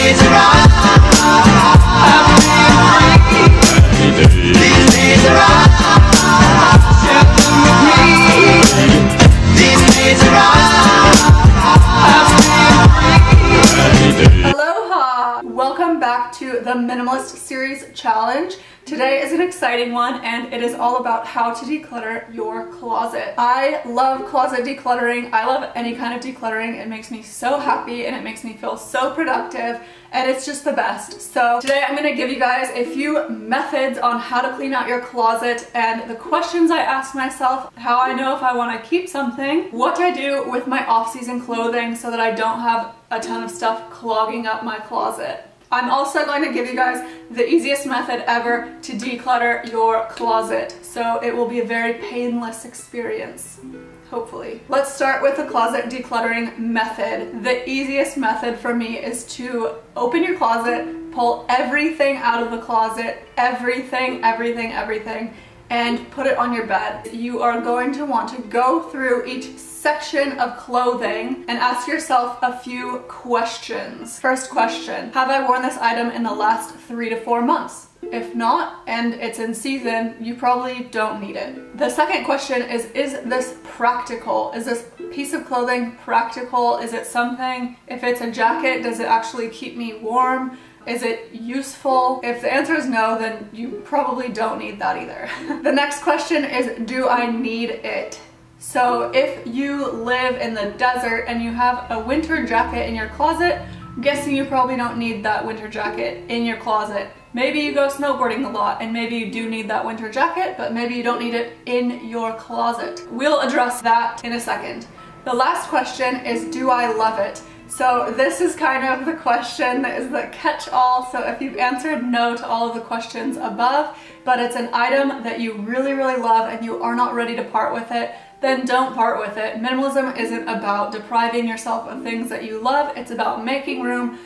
days are I'm feeling free. These days are share them with me. These days are I'm feeling free. Aloha! Welcome back to the Minimalist Series Challenge. Today is an exciting one and it is all about how to declutter your closet. I love closet decluttering. I love any kind of decluttering. It makes me so happy and it makes me feel so productive and it's just the best. So today I'm going to give you guys a few methods on how to clean out your closet and the questions I ask myself, how I know if I want to keep something, what I do with my off-season clothing so that I don't have a ton of stuff clogging up my closet. I'm also going to give you guys the easiest method ever to declutter your closet, so it will be a very painless experience, hopefully. Let's start with the closet decluttering method. The easiest method for me is to open your closet, pull everything out of the closet, everything, and put it on your bed. You are going to want to go through each section of clothing and ask yourself a few questions. First question, have I worn this item in the last 3 to 4 months? If not, and it's in season, you probably don't need it. The second question is this practical? Is this piece of clothing practical? Is it something, if it's a jacket, does it actually keep me warm? Is it useful? If the answer is no, then you probably don't need that either. The next question is, do I need it? So if you live in the desert and you have a winter jacket in your closet, I'm guessing you probably don't need that winter jacket in your closet. Maybe you go snowboarding a lot and maybe you do need that winter jacket, but maybe you don't need it in your closet. We'll address that in a second. The last question is, do I love it? So this is kind of the question that is the catch-all. So if you've answered no to all of the questions above, but it's an item that you really, really love and you are not ready to part with it, then don't part with it. Minimalism isn't about depriving yourself of things that you love. It's about making room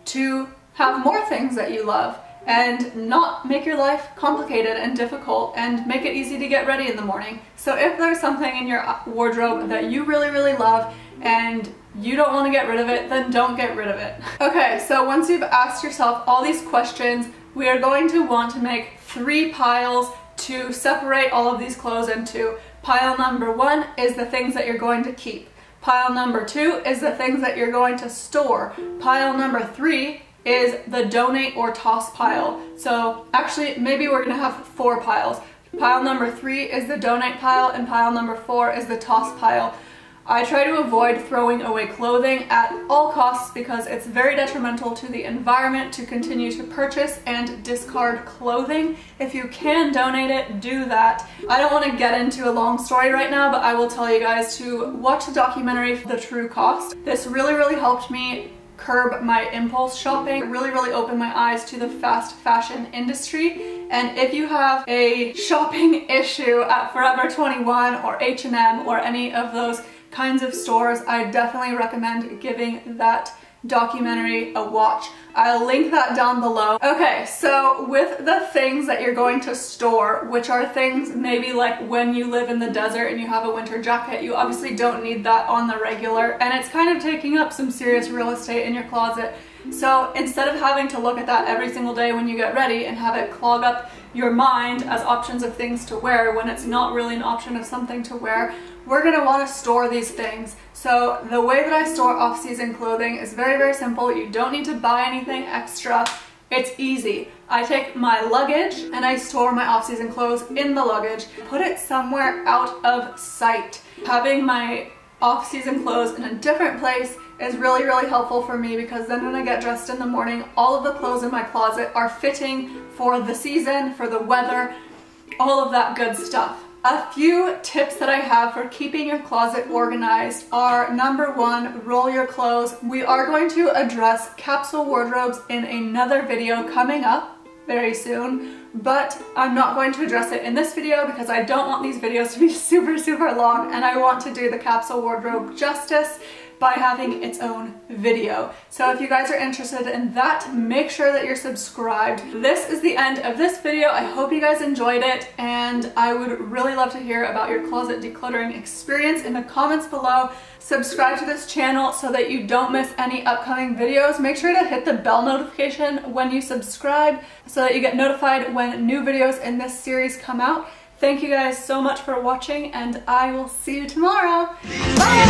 to have more things that you love and not make your life complicated and difficult and make it easy to get ready in the morning. So if there's something in your wardrobe that you really, really love and you don't want to get rid of it, then don't get rid of it. Okay, so once you've asked yourself all these questions, we are going to want to make 3 piles to separate all of these clothes into. Pile number 1 is the things that you're going to keep. Pile number 2 is the things that you're going to store. Pile number 3 is the donate or toss pile. So actually, maybe we're gonna have 4 piles. Pile number 3 is the donate pile and pile number 4 is the toss pile. I try to avoid throwing away clothing at all costs because it's very detrimental to the environment to continue to purchase and discard clothing. If you can donate it, do that. I don't want to get into a long story right now, but I will tell you guys to watch the documentary The True Cost. This really, really helped me curb my impulse shopping. It really, really opened my eyes to the fast fashion industry. And if you have a shopping issue at Forever 21 or H&M or any of those kinds of stores, I definitely recommend giving that documentary a watch. I'll link that down below. Okay, so with the things that you're going to store, which are things maybe like when you live in the desert and you have a winter jacket, you obviously don't need that on the regular and it's kind of taking up some serious real estate in your closet. So instead of having to look at that every single day when you get ready and have it clog up your mind as options of things to wear when it's not really an option of something to wear, we're going to want to store these things. So the way that I store off-season clothing is very, very simple. You don't need to buy anything extra. It's easy. I take my luggage and I store my off-season clothes in the luggage, put it somewhere out of sight. Having my off-season clothes in a different place is really, really helpful for me because then when I get dressed in the morning, all of the clothes in my closet are fitting for the season, for the weather, all of that good stuff. A few tips that I have for keeping your closet organized are, number 1, roll your clothes. We are going to address capsule wardrobes in another video coming up very soon, but I'm not going to address it in this video because I don't want these videos to be super, super long and I want to do the capsule wardrobe justice by having its own video. So if you guys are interested in that, make sure that you're subscribed. This is the end of this video. I hope you guys enjoyed it, and I would really love to hear about your closet decluttering experience in the comments below. Subscribe to this channel so that you don't miss any upcoming videos. Make sure to hit the bell notification when you subscribe so that you get notified when new videos in this series come out. Thank you guys so much for watching, and I will see you tomorrow. Bye!